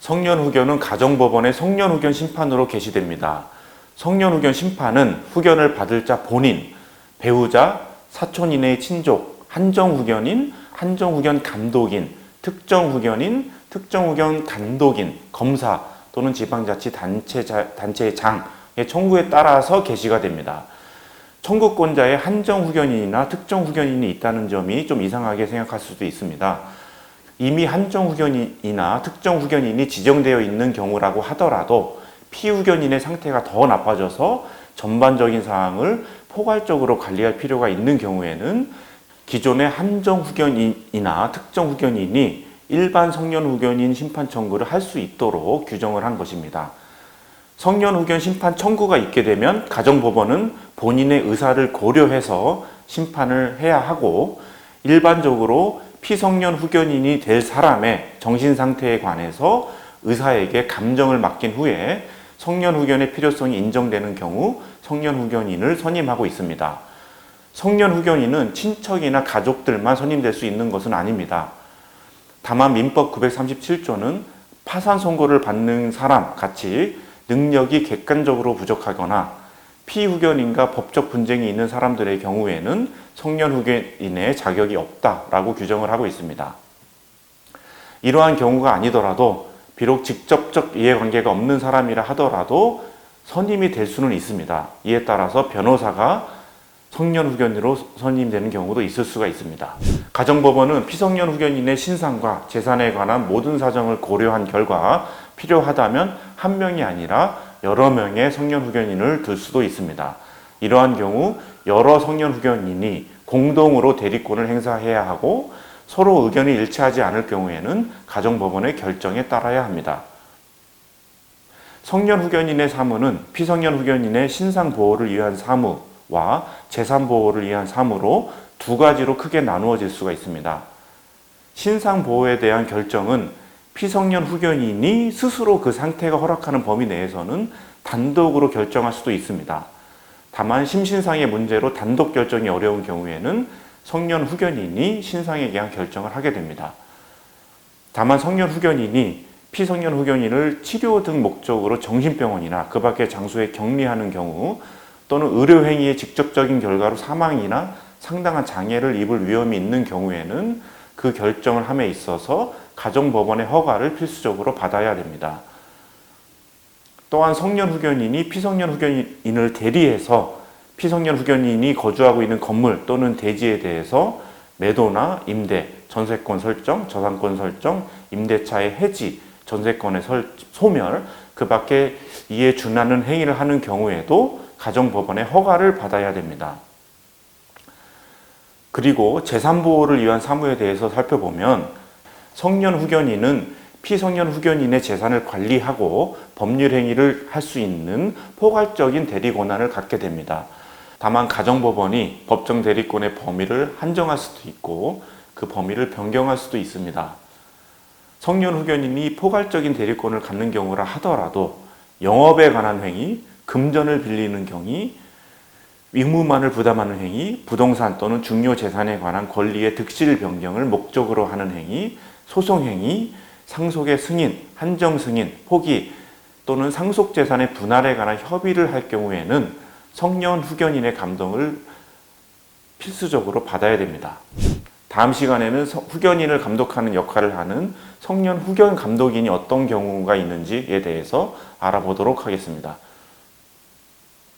성년후견은 가정법원의 성년후견 심판으로 개시됩니다. 성년후견 심판은 후견을 받을 자 본인, 배우자, 사촌 이내의 친족, 한정후견인, 한정후견 감독인, 특정후견인, 특정후견 감독인, 검사 또는 지방자치단체의 장의 청구에 따라서 개시가 됩니다. 청구권자의 한정후견인이나 특정후견인이 있다는 점이 좀 이상하게 생각할 수도 있습니다. 이미 한정후견인이나 특정후견인이 지정되어 있는 경우라고 하더라도 피후견인의 상태가 더 나빠져서 전반적인 사항을 포괄적으로 관리할 필요가 있는 경우에는 기존의 한정후견인이나 특정후견인이 일반 성년후견인 심판 청구를 할 수 있도록 규정을 한 것입니다. 성년후견 심판 청구가 있게 되면 가정법원은 본인의 의사를 고려해서 심판을 해야 하고, 일반적으로 피성년 후견인이 될 사람의 정신상태에 관해서 의사에게 감정을 맡긴 후에 성년후견의 필요성이 인정되는 경우 성년후견인을 선임하고 있습니다. 성년후견인은 친척이나 가족들만 선임될 수 있는 것은 아닙니다. 다만 민법 937조는 파산 선고를 받는 사람 같이 능력이 객관적으로 부족하거나 피후견인과 법적 분쟁이 있는 사람들의 경우에는 성년후견인의 자격이 없다라고 규정을 하고 있습니다. 이러한 경우가 아니더라도 비록 직접적 이해관계가 없는 사람이라 하더라도 선임이 될 수는 있습니다. 이에 따라서 변호사가 성년후견인으로 선임되는 경우도 있을 수가 있습니다. 가정법원은 피성년후견인의 신상과 재산에 관한 모든 사정을 고려한 결과 필요하다면 한 명이 아니라 여러 명의 성년후견인을 들 수도 있습니다. 이러한 경우 여러 성년후견인이 공동으로 대리권을 행사해야 하고 서로 의견이 일치하지 않을 경우에는 가정법원의 결정에 따라야 합니다. 성년후견인의 사무는 피성년후견인의 신상보호를 위한 사무와 재산보호를 위한 사무로 두 가지로 크게 나누어질 수가 있습니다. 신상보호에 대한 결정은 피성년 후견인이 스스로 그 상태가 허락하는 범위 내에서는 단독으로 결정할 수도 있습니다. 다만 심신상의 문제로 단독 결정이 어려운 경우에는 성년 후견인이 신상에 대한 결정을 하게 됩니다. 다만 성년 후견인이 피성년 후견인을 치료 등 목적으로 정신병원이나 그 밖의 장소에 격리하는 경우 또는 의료행위의 직접적인 결과로 사망이나 상당한 장애를 입을 위험이 있는 경우에는 그 결정을 함에 있어서 가정법원의 허가를 필수적으로 받아야 됩니다. 또한 성년 후견인이 피성년 후견인을 대리해서 피성년 후견인이 거주하고 있는 건물 또는 대지에 대해서 매도나 임대, 전세권 설정, 저당권 설정, 임대차의 해지, 전세권의 소멸, 그 밖에 이에 준하는 행위를 하는 경우에도 가정법원의 허가를 받아야 됩니다. 그리고 재산보호를 위한 사무에 대해서 살펴보면 성년 후견인은 피성년 후견인의 재산을 관리하고 법률 행위를 할 수 있는 포괄적인 대리 권한을 갖게 됩니다. 다만 가정법원이 법정 대리권의 범위를 한정할 수도 있고 그 범위를 변경할 수도 있습니다. 성년 후견인이 포괄적인 대리권을 갖는 경우라 하더라도 영업에 관한 행위, 금전을 빌리는 경위, 의무만을 부담하는 행위, 부동산 또는 중요 재산에 관한 권리의 득실 변경을 목적으로 하는 행위, 소송 행위, 상속의 승인, 한정 승인, 포기 또는 상속 재산의 분할에 관한 협의를 할 경우에는 성년 후견인의 감동을 필수적으로 받아야 됩니다. 다음 시간에는 후견인을 감독하는 역할을 하는 성년 후견 감독인이 어떤 경우가 있는지에 대해서 알아보도록 하겠습니다.